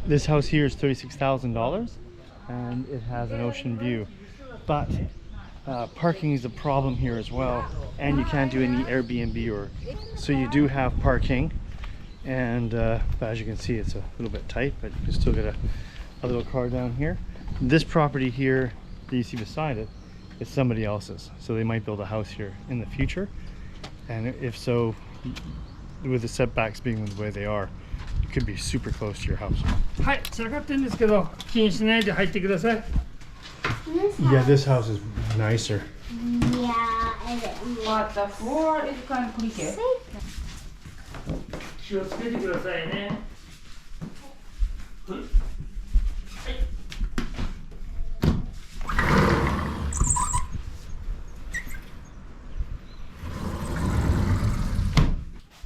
This house here is $36,000 and it has an ocean view, but parking is a problem here as well, and you can't do any Airbnb or so. You do have parking, and but as you can see, it's a little bit tight, but you can still get a little car down here. This property here that you see beside it is somebody else's, so they might build a house here in the future, and if so, with the setbacks being the way they are, it could be super close to your house. Hi, 散らかってるんですけど、気にしないで入ってください。Yeah, this house is nicer. Yeah, But the floor is kind of cricket. 気をつけてくださいね。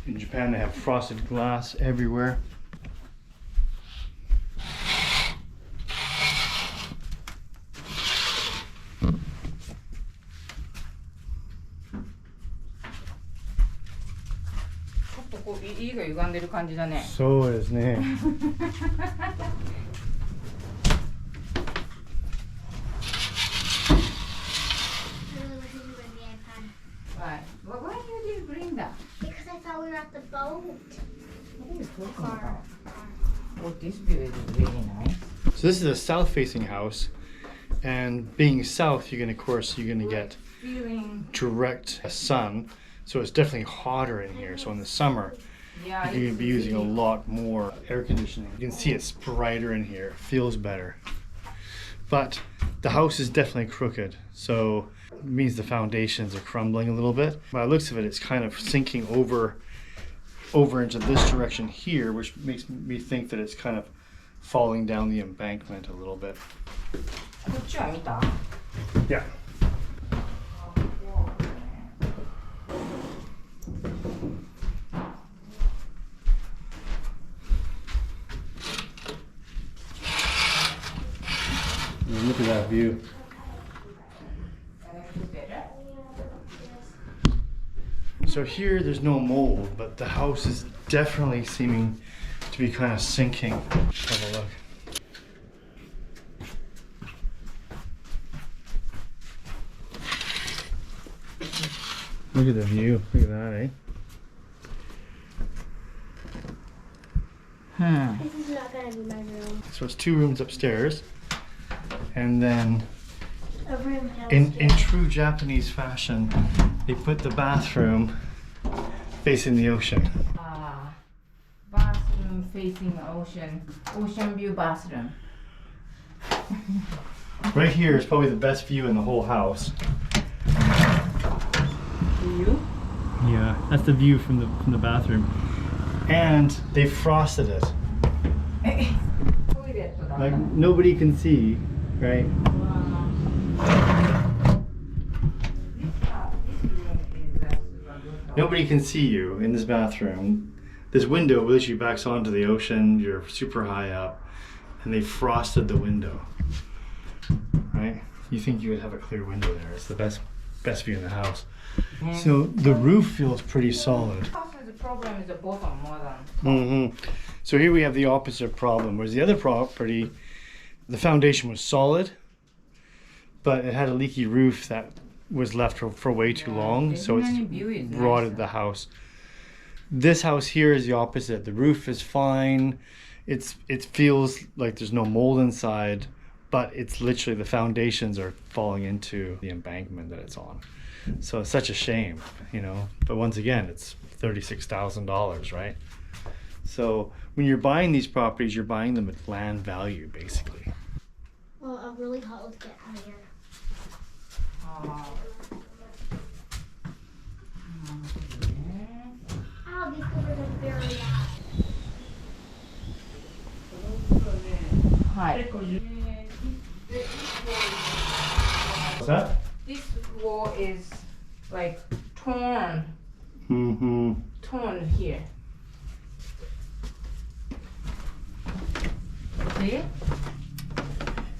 In Japan, they have frosted glass everywhere. So is ne. Right. Well, why you didn't bring that? because I thought we were at the boat. What are you talking about? Oh, this view is really nice. So this is a south-facing house, and being south, you're gonna get Feeling, direct sun. So it's definitely hotter in here. So in the summer, yeah, you're gonna be using a lot more air conditioning. You can see it's brighter in here. It feels better. But the house is definitely crooked, so it means the foundations are crumbling a little bit. By the looks of it, it's kind of sinking over into this direction here, which makes me think that it's kind of falling down the embankment a little bit. こっちは見た? Yeah. Look at that view. So here there's no mold, but the house is definitely seeming to be kind of sinking. Have a look. Look at the view. Look at that, eh? This is not gonna be my room. So it's 2 rooms upstairs, and then A room in downstairs. true Japanese fashion, they put the bathroom facing the ocean. Bathroom facing ocean. Ocean view bathroom. Right here is probably the best view in the whole house. View? Yeah, that's the view from the bathroom. And they frosted it. Like nobody can see, right? Nobody can see you in this bathroom. This window literally backs onto the ocean. You're super high up, and they frosted the window. Right? You think you would have a clear window there. It's the best view in the house. So the roof feels pretty solid. The problem is the bottom more than. So here we have the opposite problem, whereas the other property, the foundation was solid, but it had a leaky roof that was left for way too long, so it's rotted the house. This house here is the opposite. The roof is fine. It feels like there's no mold inside, but it's literally the foundations are falling into the embankment that it's on. So it's such a shame, you know. But once again, it's $36,000, right? So when you're buying these properties, you're buying them at land value, basically. Well, I'm really hot to get out of here. Oh, these covers are very loud. Hi. What's that? This wall is like torn here. See?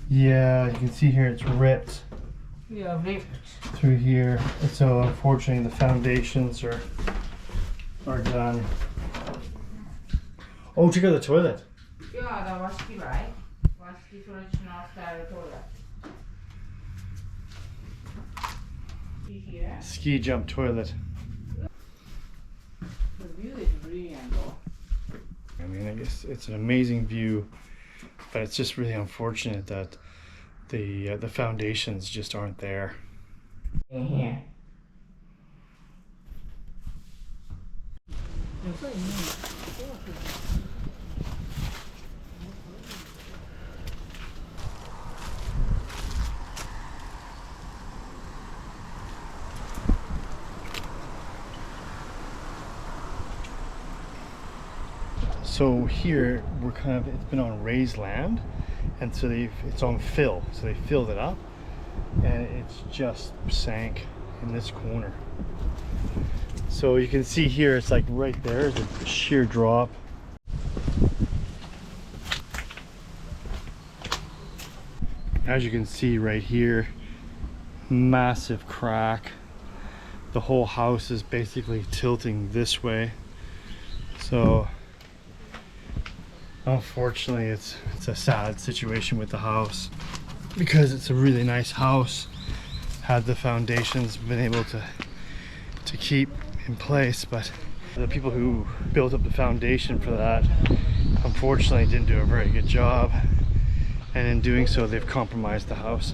Yeah, you can see here it's ripped Yeah, ripped. through here. So unfortunately the foundations are done. Oh, check out the toilet. Yeah, the washiki, right? Washiki traditional style toilet. See here? Ski jump toilet. The view is brilliant though. I mean, I guess it's an amazing view, but it's just really unfortunate that the foundations just aren't there. In here. So here we're it's been on raised land, and so it's on fill, so they filled it up, and it's just sank in this corner. So you can see here, it's like right there is a sheer drop. As you can see right here, massive crack. The whole house is basically tilting this way. So unfortunately it's a sad situation with the house, because it's a really nice house. Had the foundations been able to keep in place, but the people who built up the foundation for that unfortunately didn't do a very good job, and in doing so they've compromised the house.